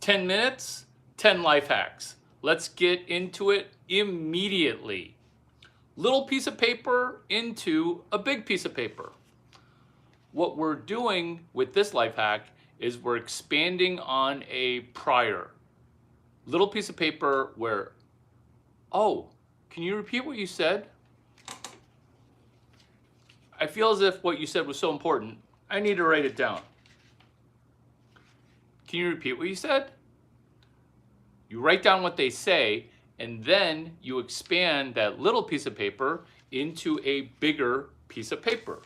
10 minutes, 10 life hacks. Let's get into it immediately. Little piece of paper into a big piece of paper. What we're doing with this life hack is we're expanding on a prior. Little piece of paper where, oh, can you repeat what you said? I feel as if what you said was so important, I need to write it down. Can you repeat what you said? You write down what they say, and then you expand that little piece of paper into a bigger piece of paper.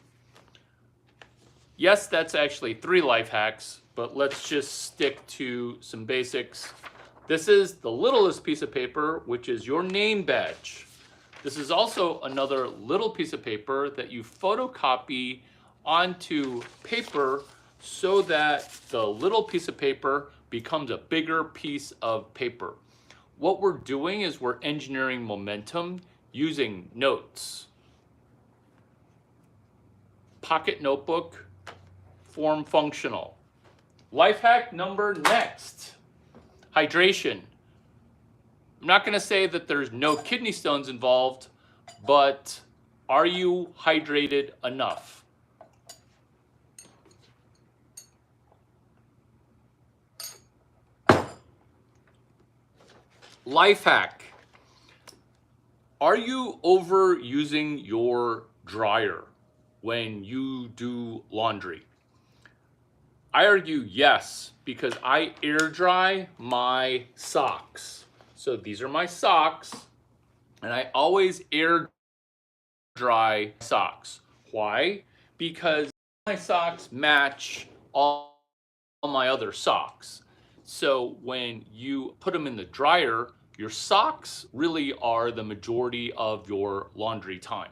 Yes, that's actually 3 life hacks, but let's just stick to some basics. This is the littlest piece of paper, which is your name badge. This is also another little piece of paper that you photocopy onto paper so that the little piece of paper becomes a bigger piece of paper. What we're doing is we're engineering momentum using notes. Pocket notebook, form functional. Life hack number next, hydration. I'm not going to say that there's no kidney stones involved, but are you hydrated enough? Life hack. Are you overusing your dryer when you do laundry? I argue yes, because I air dry my socks. So these are my socks, and I always air dry socks. Why? Because my socks match all my other socks. So when you put them in the dryer, your socks really are the majority of your laundry time.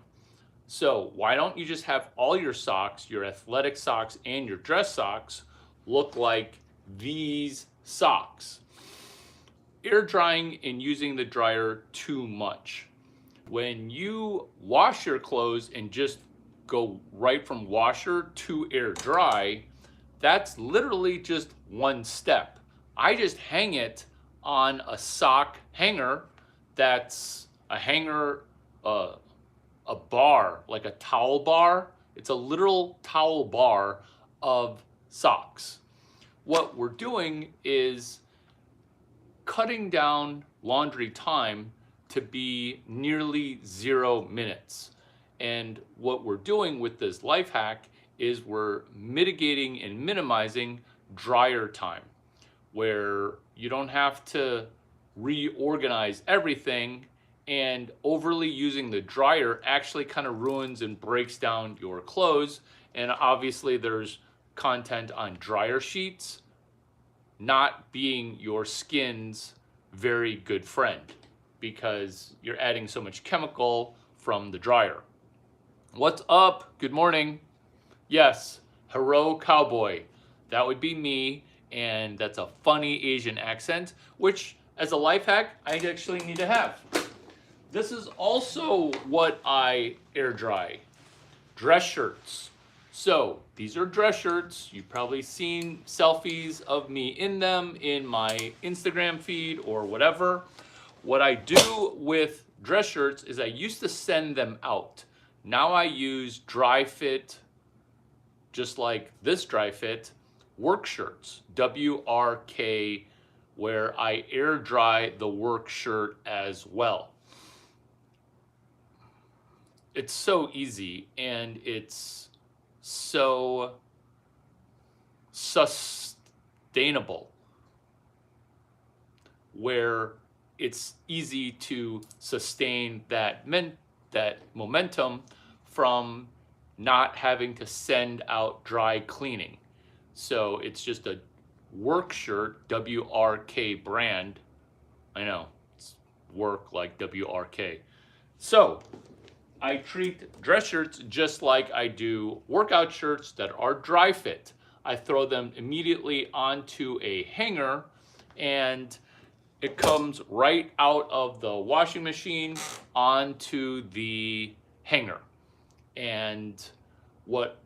So why don't you just have all your socks, your athletic socks and your dress socks, look like these socks? Air drying and using the dryer too much. When you wash your clothes and just go right from washer to air dry, that's literally just one step. I just hang it on a sock hanger that's a hanger, a bar, like a towel bar. It's a literal towel bar of socks. What we're doing is cutting down laundry time to be nearly 0 minutes. And what we're doing with this life hack is we're mitigating and minimizing dryer time, where you don't have to reorganize everything, and overly using the dryer actually kind of ruins and breaks down your clothes. And obviously there's content on dryer sheets not being your skin's very good friend because you're adding so much chemical from the dryer. What's up? Good morning. Yes, hello cowboy. That would be me, and that's a funny Asian accent, which as a life hack, I actually need to have. This is also what I air dry. Dress shirts. So these are dress shirts. You've probably seen selfies of me in them in my Instagram feed or whatever. What I do with dress shirts is I used to send them out. Now I use dry fit, just like this dry fit, work shirts, WRK, where I air dry the work shirt as well. It's so easy and it's so sustainable, where it's easy to sustain that momentum from not having to send out dry cleaning. So it's just a work shirt, WRK brand. I know, it's work like WRK. So I treat dress shirts just like I do workout shirts that are dry fit. I throw them immediately onto a hanger, and it comes right out of the washing machine onto the hanger. And what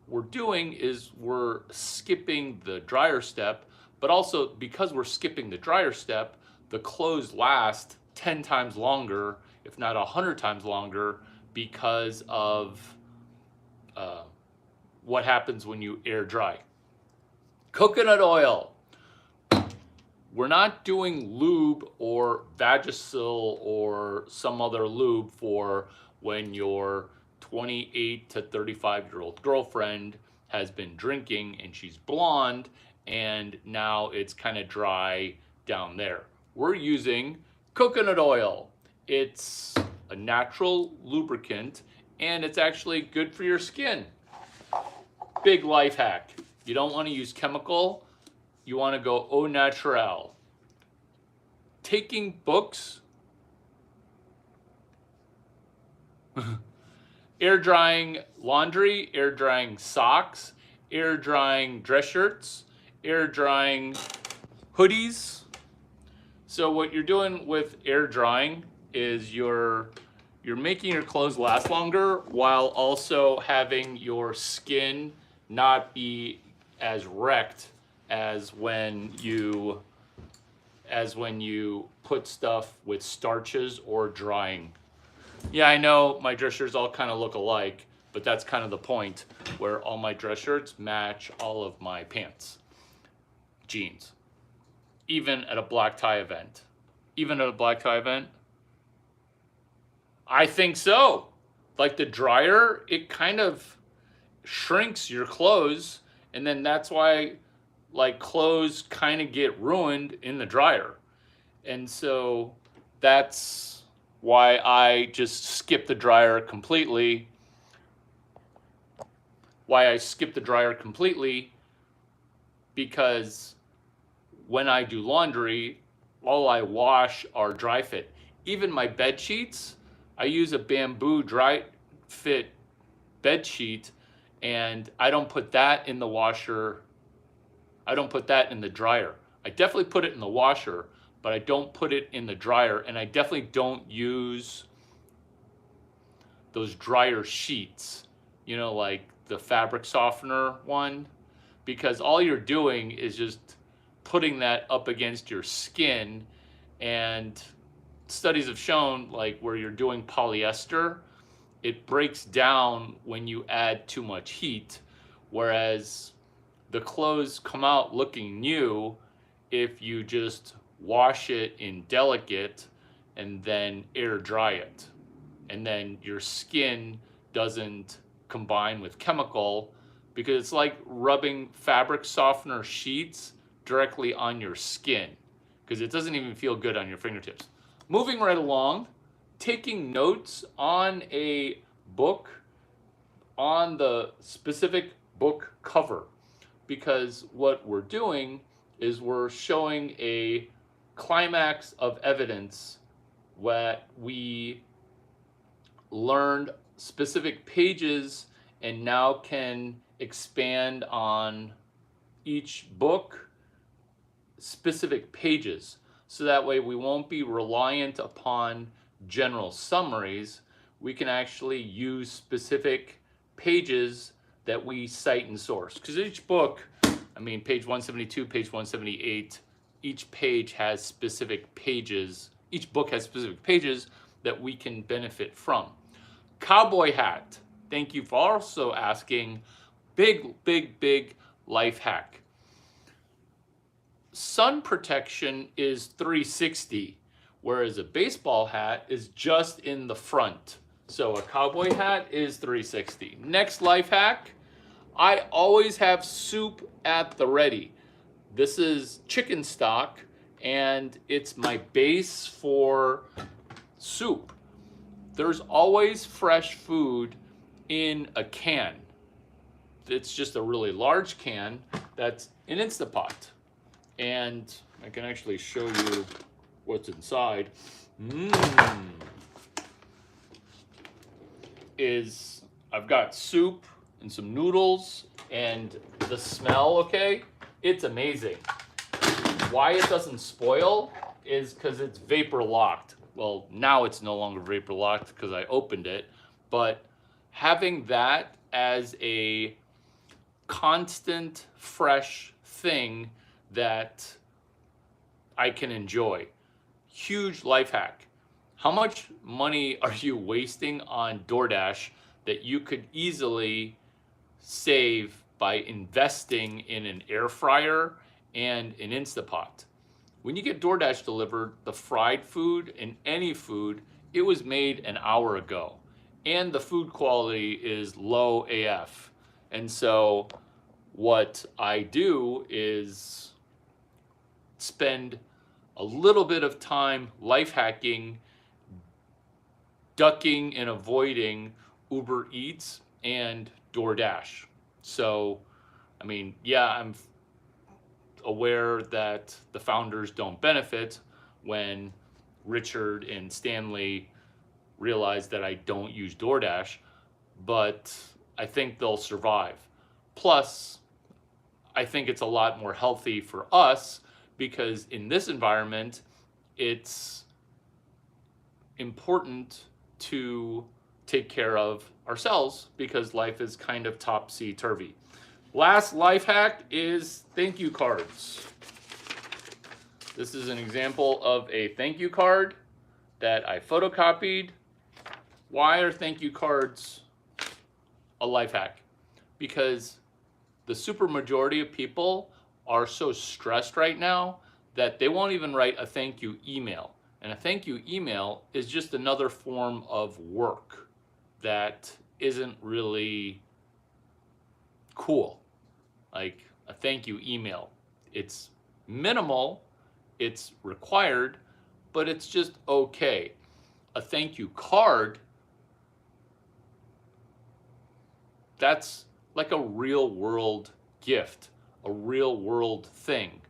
we're doing is we're skipping the dryer step but also because we're skipping the dryer step, the clothes last 10 times longer, if not 100 times longer, because of what happens when you air dry. Coconut oil. We're not doing lube or Vagisil or some other lube for when your 28 to 35-year-old girlfriend has been drinking and she's blonde and now it's kind of dry down there. We're using coconut oil. It's a natural lubricant and it's actually good for your skin. Big life hack. You don't want to use chemical. You want to go au naturel. Taking books, air drying laundry, air drying socks, air drying dress shirts, air drying hoodies. So what you're doing with air drying is you're making your clothes last longer while also having your skin not be as wrecked as when you put stuff with starches or drying. Yeah, I know my dress shirts all kind of look alike, but that's kind of the point, where all my dress shirts match all of my pants, jeans, even at a black tie event. Even at a black tie event? I think so. Like the dryer, it kind of shrinks your clothes, and then that's why like clothes kind of get ruined in the dryer. And so that's why I just skip the dryer completely. Because when I do laundry, all I wash are dry fit. Even my bed sheets, I use a bamboo dry fit bed sheet, and I don't put that in the washer. I don't put that in the dryer. I definitely put it in the washer, but I don't put it in the dryer, and I definitely don't use those dryer sheets, you know, like the fabric softener one, because all you're doing is just putting that up against your skin. And studies have shown, like where you're doing polyester, it breaks down when you add too much heat, whereas the clothes come out looking new if you just wash it in delicate and then air dry it. And then your skin doesn't combine with chemical, because it's like rubbing fabric softener sheets directly on your skin, because it doesn't even feel good on your fingertips. Moving right along, taking notes on a book, on the specific book cover, because what we're doing is we're showing a climax of evidence that we learned specific pages and now can expand on each book specific pages. So that way we won't be reliant upon general summaries. We can actually use specific pages that we cite and source. Because each book, I mean, page 172, page 178, each page has specific pages. Each book has specific pages that we can benefit from. Cowboy hat. Thank you for also asking. Big life hack. Sun protection is 360, whereas a baseball hat is just in the front. So a cowboy hat is 360. Next life hack, I always have soup at the ready. This is chicken stock, and it's my base for soup. There's always fresh food in a can. It's just a really large can that's an Instapot. And I can actually show you what's inside. I've got soup and some noodles, and the smell, okay, it's amazing. Why it doesn't spoil is because it's vapor locked. Well, now it's no longer vapor locked because I opened it, but having that as a constant fresh thing that I can enjoy. Huge life hack. How much money are you wasting on DoorDash that you could easily save by investing in an air fryer and an Instapot? When you get DoorDash delivered, the fried food and any food, it was made an hour ago. And the food quality is low AF. And so what I do is spend a little bit of time life hacking, ducking and avoiding Uber Eats and DoorDash. So, I mean, yeah, I'm aware that the founders don't benefit when Richard and Stanley realize that I don't use DoorDash, but I think they'll survive. Plus, I think it's a lot more healthy for us because in this environment, it's important to take care of ourselves because life is kind of topsy-turvy. Last life hack is thank you cards. This is an example of a thank you card that I photocopied. Why are thank you cards a life hack? Because the super majority of people are so stressed right now that they won't even write a thank you email. And a thank you email is just another form of work that isn't really cool. Like a thank you email. It's minimal, it's required, but it's just okay. A thank you card, that's like a real world gift, a real world thing.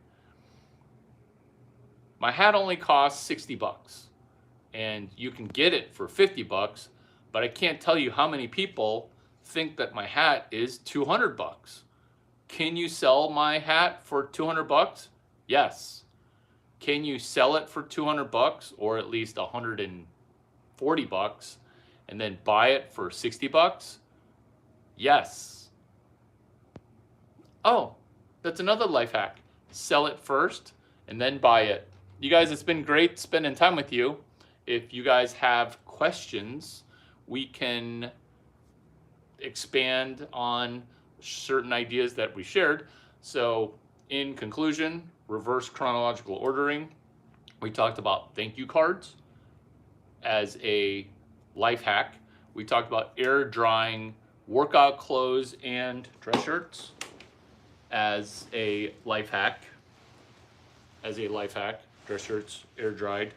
My hat only costs 60 bucks and you can get it for 50 bucks, but I can't tell you how many people think that my hat is 200 bucks. Can you sell my hat for 200 bucks? Yes. Can you sell it for 200 bucks or at least 140 bucks and then buy it for 60 bucks? Yes. Oh, that's another life hack. Sell it first and then buy it. You guys, it's been great spending time with you. If you guys have questions, we can expand on certain ideas that we shared. So in conclusion, reverse chronological ordering. We talked about thank you cards as a life hack. We talked about air drying workout clothes and dress shirts as a life hack. Dress shirts air dried.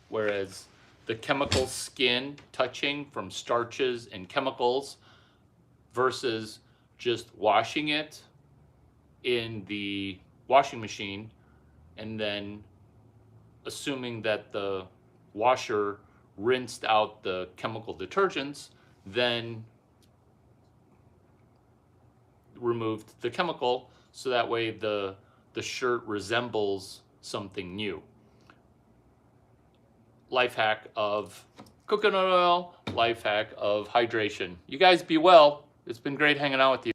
Whereas the chemical skin touching from starches and chemicals versus just washing it in the washing machine and then assuming that the washer rinsed out the chemical detergents, then removed the chemical so that way the shirt resembles something new. Life hack of coconut oil, life hack of hydration. You guys be well. It's been great hanging out with you.